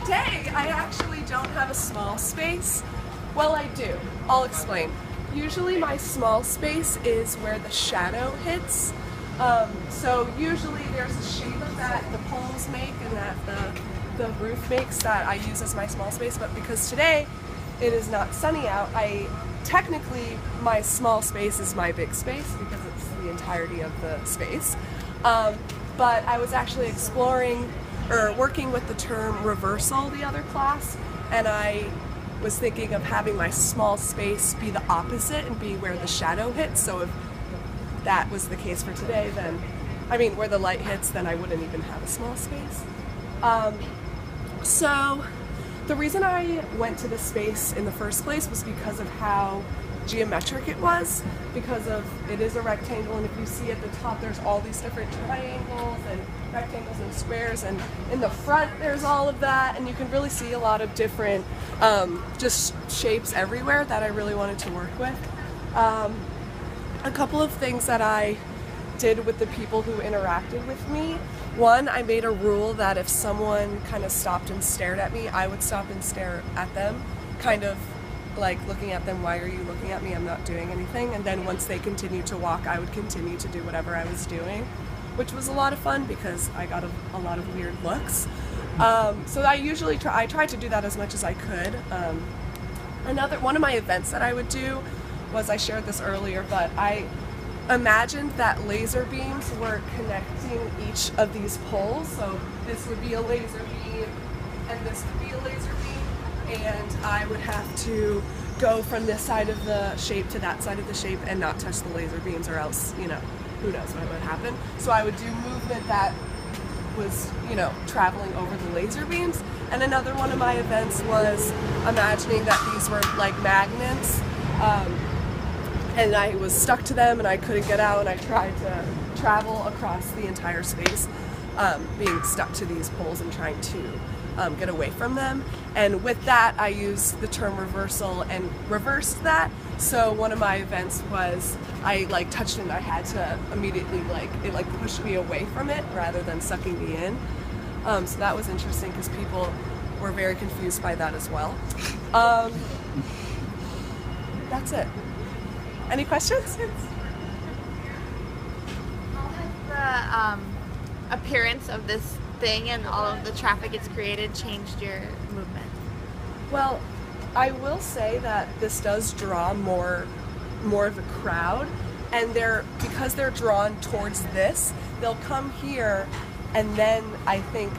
today I actually don't have a small space. Well, I do. I'll explain. Usually my small space is where the shadow hits. So usually there's a shape that the poles make and that the roof makes that I use as my small space, but because today it is not sunny out, technically my small space is my big space because it's the entirety of the space. But I was actually exploring or working with the term reversal the other class, and I was thinking of having my small space be the opposite and be where the shadow hits. So if that was the case for today, then, where the light hits, then I wouldn't even have a small space. So the reason I went to this space in the first place was because of how geometric it was, because it is a rectangle, and if you see at the top there's all these different triangles and rectangles and squares, and in the front there's all of that, and you can really see a lot of different just shapes everywhere that I really wanted to work with. A couple of things that I did with the people who interacted with me. One, I made a rule that if someone kind of stopped and stared at me, I would stop and stare at them, kind of like looking at them, why are you looking at me? I'm not doing anything. And then once they continued to walk, I would continue to do whatever I was doing, which was a lot of fun because I got a lot of weird looks. So I tried to do that as much as I could. One of my events that I would do was, I shared this earlier, but I imagined that laser beams were connecting each of these poles. So this would be a laser beam and this would be a laser beam, and I would have to go from this side of the shape to that side of the shape and not touch the laser beams, or else, who knows what would happen. So I would do movement that was, traveling over the laser beams. And another one of my events was imagining that these were like magnets, and I was stuck to them and I couldn't get out, and I tried to travel across the entire space, being stuck to these poles and trying to get away from them. And with that, I used the term reversal and reversed that. So one of my events was I touched it and I had to immediately it pushed me away from it rather than sucking me in. So that was interesting because people were very confused by that as well. That's it. Any questions? How has the appearance of this thing and all of the traffic it's created changed your movement? Well, I will say that this does draw more of a crowd, and because they're drawn towards this, they'll come here and then I think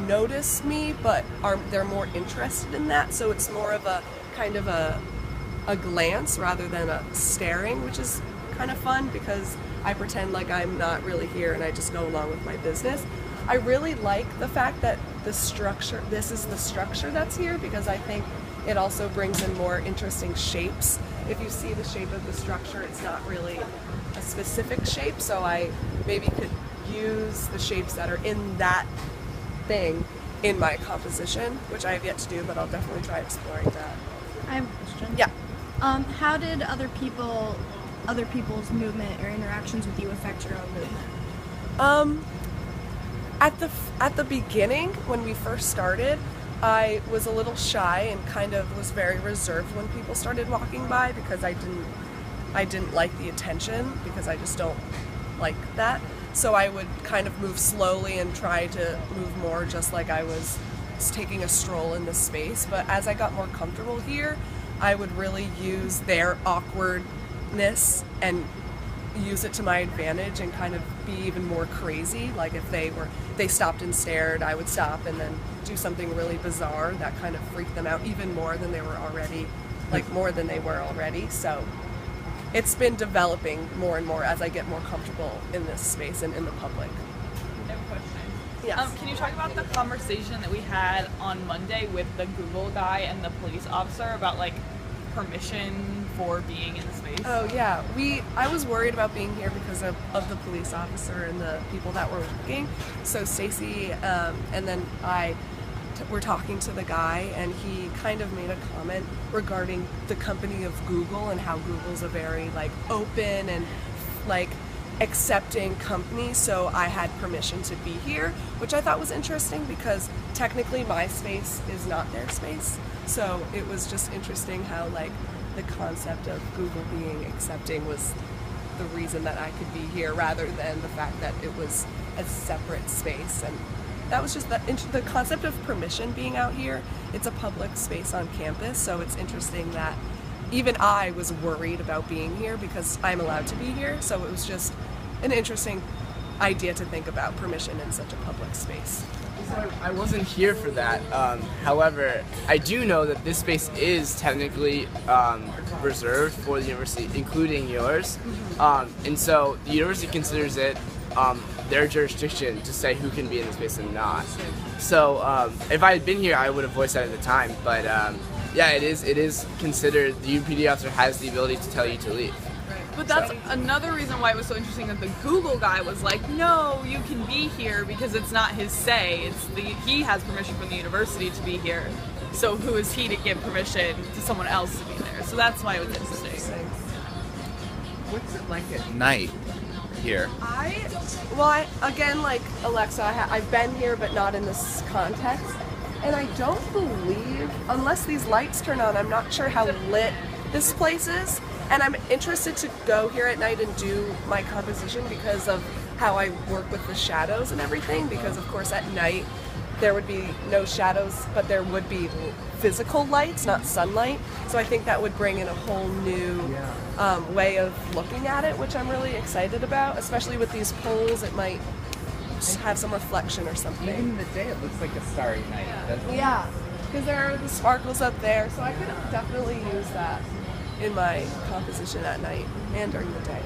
notice me, but they're more interested in that. So it's more of a kind of a glance rather than a staring, which is kind of fun because I pretend like I'm not really here and I just go along with my business. I really like the fact that this is the structure that's here, because I think it also brings in more interesting shapes. If you see the shape of the structure, it's not really a specific shape, so I maybe could use the shapes that are in that thing in my composition, which I have yet to do, but I'll definitely try exploring that. I have a question. Yeah. How did other people's movement or interactions with you affect your own movement? At the beginning, when we first started, I was a little shy and kind of was very reserved when people started walking by, because I didn't like the attention, because I just don't like that. So I would kind of move slowly and try to move more just like I was taking a stroll in this space. But as I got more comfortable here, I would really use their awkwardness and use it to my advantage and kind of be even more crazy. Like if they stopped and stared, I would stop and then do something really bizarre that kind of freaked them out even more than they were already, So it's been developing more and more as I get more comfortable in this space and in the public. I have a question. Yes. Can you talk about the conversation that we had on Monday with the Google guy and the police officer about permission for being in the space? Oh yeah, I was worried about being here because of the police officer and the people that were working. So Stacy and then we're talking to the guy, and he kind of made a comment regarding the company of Google and how Google's a very open and accepting company, so I had permission to be here, which I thought was interesting because technically my space is not their space. So it was just interesting how like the concept of Google being accepting was the reason that I could be here rather than the fact that it was a separate space. And that was just the concept of permission being out here. It's a public space on campus, so it's interesting that even I was worried about being here because I'm allowed to be here. So it was just an interesting idea to think about permission in such a public space. So I wasn't here for that. However, I do know that this space is technically reserved for the university, including yours. And so the university considers it their jurisdiction to say who can be in the space and not. So if I had been here, I would have voiced that at the time. But yeah, it is considered, the UPD officer has the ability to tell you to leave. But that's another reason why it was so interesting that the Google guy was like, no, you can be here because it's not his say. He has permission from the university to be here. So who is he to give permission to someone else to be there? So that's why it was interesting. What's it like at night here? Again, like Alexa, I've been here but not in this context. And I don't believe, unless these lights turn on, I'm not sure how lit this place is. And I'm interested to go here at night and do my composition because of how I work with the shadows and everything. Because of course at night there would be no shadows, but there would be physical lights, not sunlight. So I think that would bring in a whole new way of looking at it, which I'm really excited about. Especially with these poles, it might have some reflection or something. Even in the day, it looks like a starry night, doesn't it? Yeah, because there are the sparkles up there, so I could definitely use that in my composition at night and during the day.